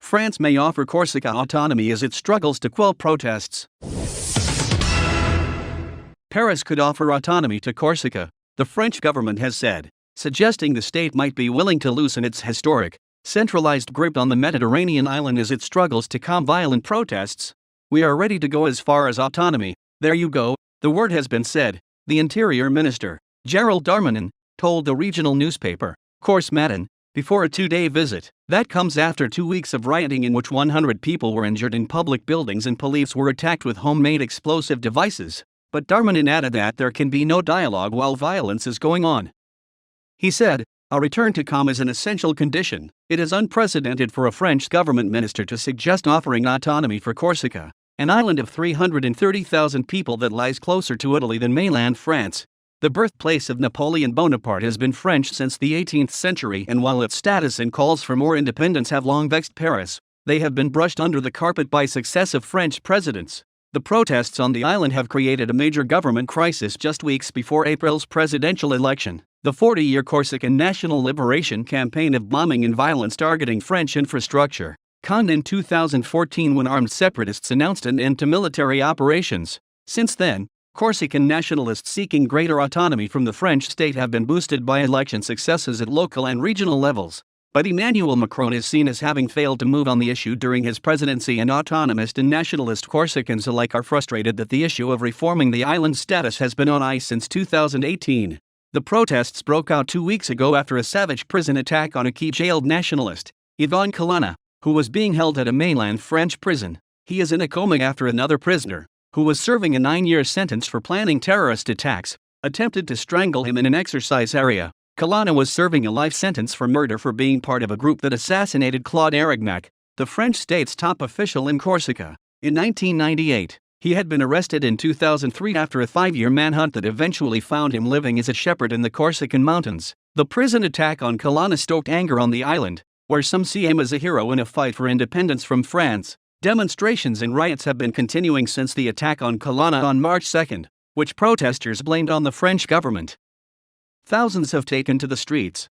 France may offer Corsica autonomy as it struggles to quell protests. Paris could offer autonomy to Corsica, the French government has said, suggesting the state might be willing to loosen its historic, centralized grip on the Mediterranean island as it struggles to calm violent protests. "We are ready to go as far as autonomy, there you go," the word has been said, the Interior Minister, Gérald Darmanin, told the regional newspaper, Corse Matin, before a two-day visit. That comes after 2 weeks of rioting in which 100 people were injured in public buildings and police were attacked with homemade explosive devices. But Darmanin added that there can be no dialogue while violence is going on. He said, "A return to calm is an essential condition." It is unprecedented for a French government minister to suggest offering autonomy for Corsica, an island of 330,000 people that lies closer to Italy than mainland France. The birthplace of Napoleon Bonaparte has been French since the 18th century, and while its status and calls for more independence have long vexed Paris, they have been brushed under the carpet by successive French presidents. The protests on the island have created a major government crisis just weeks before April's presidential election. The 40-year Corsican National Liberation campaign of bombing and violence targeting French infrastructure conned in 2014 when armed separatists announced an end to military operations. Since then, Corsican nationalists seeking greater autonomy from the French state have been boosted by election successes at local and regional levels. But Emmanuel Macron is seen as having failed to move on the issue during his presidency, and autonomist and nationalist Corsicans alike are frustrated that the issue of reforming the island's status has been on ice since 2018. The protests broke out 2 weeks ago after a savage prison attack on a key jailed nationalist, Yvon Collana, who was being held at a mainland French prison. He is in a coma after another prisoner, who was serving a 9-year sentence for planning terrorist attacks, attempted to strangle him in an exercise area. Collana was serving a life sentence for murder for being part of a group that assassinated Claude Arignac, the French state's top official in Corsica, in 1998. He had been arrested in 2003 after a 5-year manhunt that eventually found him living as a shepherd in the Corsican mountains. The prison attack on Collana stoked anger on the island, where some see him as a hero in a fight for independence from France. Demonstrations and riots have been continuing since the attack on Collana on March 2, which protesters blamed on the French government. Thousands have taken to the streets.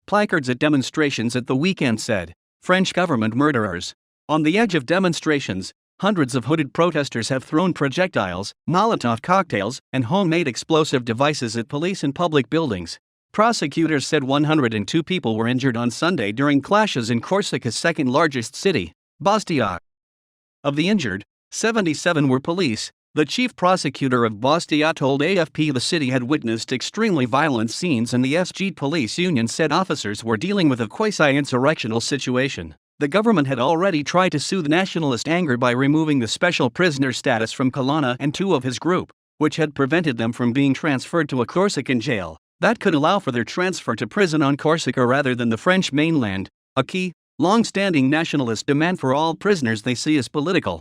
Placards at demonstrations at the weekend said, "French government murderers." On the edge of demonstrations, hundreds of hooded protesters have thrown projectiles, Molotov cocktails, and homemade explosive devices at police and public buildings. Prosecutors said 102 people were injured on Sunday during clashes in Corsica's second-largest city, Bastia. Of the injured, 77 were police. The chief prosecutor of Bastia told AFP the city had witnessed extremely violent scenes, and the SG police union said officers were dealing with a quasi-insurrectional situation. The government had already tried to soothe nationalist anger by removing the special prisoner status from Collana and 2 of his group, which had prevented them from being transferred to a Corsican jail that could allow for their transfer to prison on Corsica rather than the French mainland, a key, long-standing nationalist demand for all prisoners they see as political.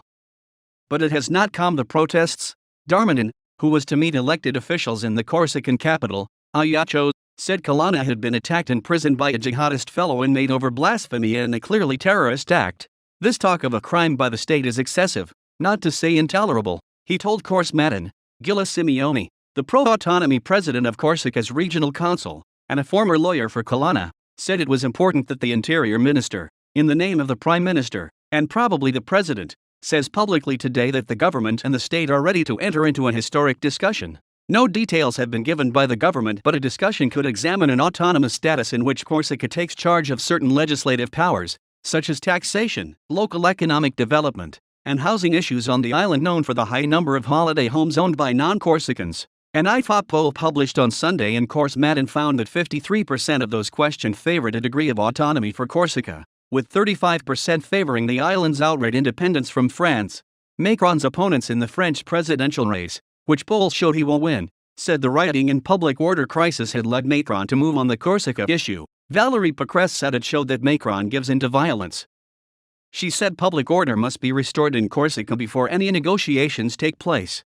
But it has not calmed the protests. Darmanin, who was to meet elected officials in the Corsican capital, Ajaccio, said Collana had been attacked in prison by a jihadist fellow inmate over blasphemy and a clearly terrorist act. "This talk of a crime by the state is excessive, not to say intolerable," he told Corse Matin. Gilla Simeoni, the pro-autonomy president of Corsica's regional council, and a former lawyer for Collana, said it was important that the interior minister, in the name of the prime minister, and probably the president, says publicly today that the government and the state are ready to enter into a historic discussion. No details have been given by the government, but a discussion could examine an autonomous status in which Corsica takes charge of certain legislative powers, such as taxation, local economic development, and housing issues on the island known for the high number of holiday homes owned by non-Corsicans. An IFOP poll published on Sunday in Corse Matin found that 53% of those questioned favored a degree of autonomy for Corsica, with 35% favoring the island's outright independence from France. Macron's opponents in the French presidential race, which polls showed he will win, said the rioting and public order crisis had led Macron to move on the Corsica issue. Valérie Pécresse said it showed that Macron gives in to violence. She said public order must be restored in Corsica before any negotiations take place.